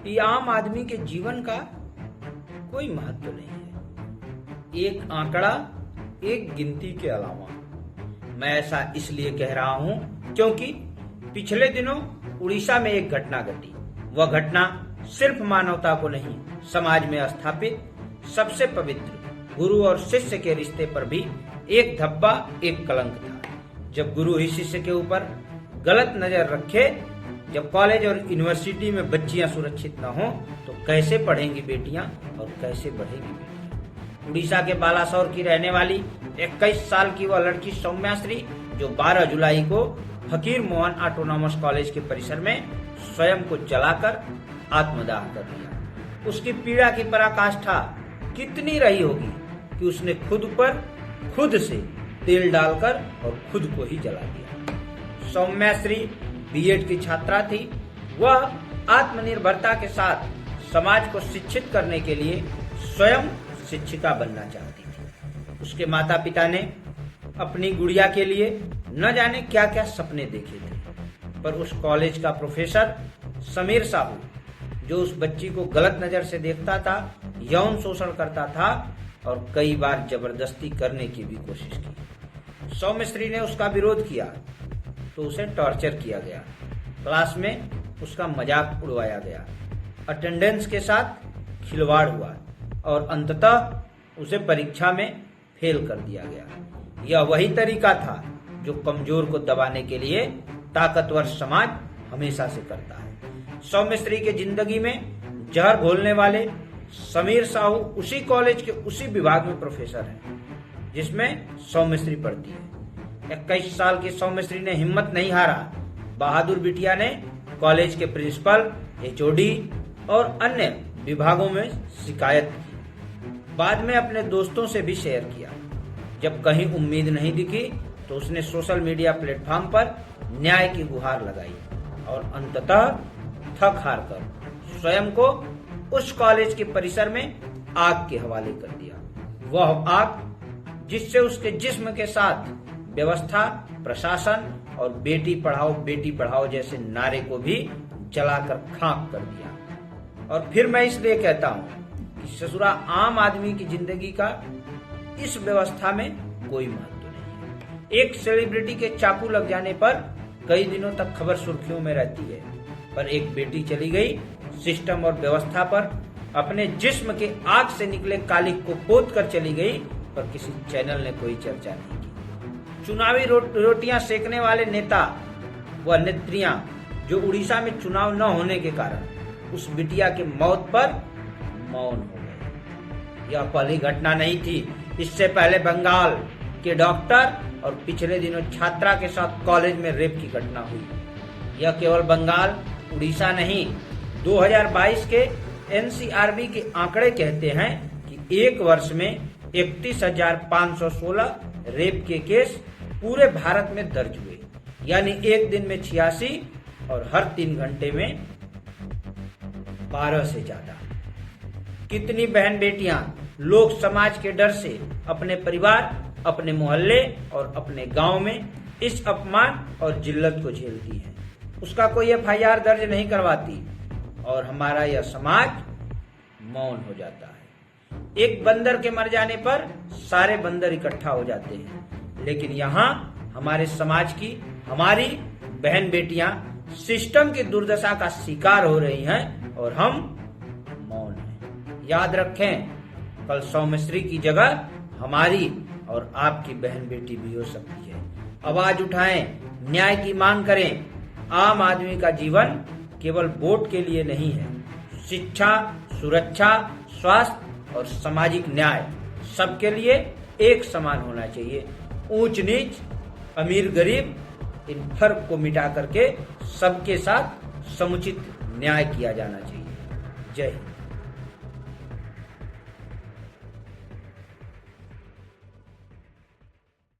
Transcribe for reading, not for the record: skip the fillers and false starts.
कि आम आदमी के जीवन का कोई महत्व नहीं है, एक आंकड़ा, एक गिनती के अलावा। मैं ऐसा इसलिए कह रहा हूं क्योंकि पिछले दिनों उड़ीसा में एक घटना घटी। वह घटना सिर्फ मानवता को नहीं, समाज में स्थापित सबसे पवित्र गुरु और शिष्य के रिश्ते पर भी एक धब्बा, एक कलंक था। जब गुरु ही शिष्य के ऊपर गलत नजर रखे, जब कॉलेज और यूनिवर्सिटी में बच्चियां सुरक्षित न हो, तो कैसे पढ़ेंगी बेटियां और कैसे बढ़ेंगी बेटियां। उड़ीसा के बालासोर की रहने वाली 21 साल की वह लड़की सौम्याश्री, जो 12 जुलाई को फकीर मोहन ऑटोनॉमस कॉलेज के परिसर में स्वयं को जलाकर आत्मदाह कर लिया। उसकी पीड़ा की पराकाष्ठा कितनी रही होगी कि उसने खुद से तेल डालकर और खुद को ही जला दिया। सौम्याश्री बीएड की छात्रा थी। वह आत्मनिर्भरता के साथ समाज को शिक्षित करने के लिए स्वयं शिक्षिका बनना चाहती थी। उसके माता पिता ने अपनी गुड़िया के लिए न जाने क्या क्या सपने देखे थे, पर उस कॉलेज का प्रोफेसर समीर साहू, जो उस बच्ची को गलत नजर से देखता था, यौन शोषण करता था और कई बार जबरदस्ती करने की भी कोशिश की। सौम्यश्री ने उसका विरोध किया तो उसे टॉर्चर किया गया, क्लास में उसका मजाक उड़वाया गया, अटेंडेंस के साथ खिलवाड़ हुआ और अंततः उसे परीक्षा में फेल कर दिया गया। यह वही तरीका था जो कमजोर को दबाने के लिए ताकतवर समाज हमेशा से करता है। सौम्यश्री के जिंदगी में जहर घोलने वाले समीर साहू उसी कॉलेज के उसी विभाग में प्रोफेसर हैं जिसमें सौम्यश्री पढ़ती है। 21 साल की सौम्यश्री ने हिम्मत नहीं हारा। बहादुर बिटिया ने कॉलेज के प्रिंसिपल, एचओडी और अन्य विभागों में शिकायत की। बाद में अपने दोस्तों से भी शेयर किया। जब कहीं उम्मीद नहीं दिखी तो उसने सोशल मीडिया प्लेटफॉर्म पर न्याय की गुहार लगाई और अंततः थक हार कर स्वयं को उस कॉलेज के परिसर में आग के हवाले कर दिया। वह आग जिससे उसके जिस्म के साथ व्यवस्था, प्रशासन और बेटी पढ़ाओ जैसे नारे को भी जलाकर खाक कर दिया। और फिर मैं इसलिए कहता हूँ कि ससुरा आम आदमी की जिंदगी का इस व्यवस्था में कोई महत्व नहीं है। एक सेलिब्रिटी के चाकू लग जाने पर कई दिनों तक खबर सुर्खियों में रहती है, पर एक बेटी चली गई, सिस्टम और व्यवस्था पर अपने जिस्म के आग से निकले कालिक को पोत कर चली गई, पर किसी चैनल ने कोई चर्चा नहीं की। चुनावी रोटियां सेकने वाले नेता व नेत्रियां जो उड़ीसा में चुनाव न होने के कारण उस बिटिया के मौत पर मौन हो गए। यह पहली घटना नहीं थी। इससे पहले बंगाल के डॉक्टर और पिछले दिनों छात्रा के साथ कॉलेज में रेप की घटना हुई। यह केवल बंगाल, उड़ीसा नहीं, 2022 के एनसीआरबी के आंकड़े कहते हैं कि एक वर्ष में 31,516 रेप के केस पूरे भारत में दर्ज हुए, यानी एक दिन में 86 और हर 3 घंटे में 12 से ज्यादा। कितनी बहन बेटियां लोग समाज के डर से अपने परिवार, अपने मोहल्ले और अपने गांव में इस अपमान और जिल्लत को झेलती हैं। उसका कोई एफआईआर दर्ज नहीं करवाती और हमारा यह समाज मौन हो जाता है। एक बंदर के मर जाने पर सारे बंदर इकट्ठा हो जाते हैं, लेकिन यहाँ हमारे समाज की, हमारी बहन बेटियां सिस्टम की दुर्दशा का शिकार हो रही हैं और हम मौन हैं। याद रखें, कल सौम्यश्री की जगह हमारी और आपकी बहन बेटी भी हो सकती है। आवाज उठाएं, न्याय की मांग करें। आम आदमी का जीवन केवल वोट के लिए नहीं है। शिक्षा, सुरक्षा, स्वास्थ्य और सामाजिक न्याय सबके लिए एक समान होना चाहिए। ऊंच नीच, अमीर गरीब, इन फर्क को मिटा करके सबके साथ समुचित न्याय किया जाना चाहिए। जय हिंद।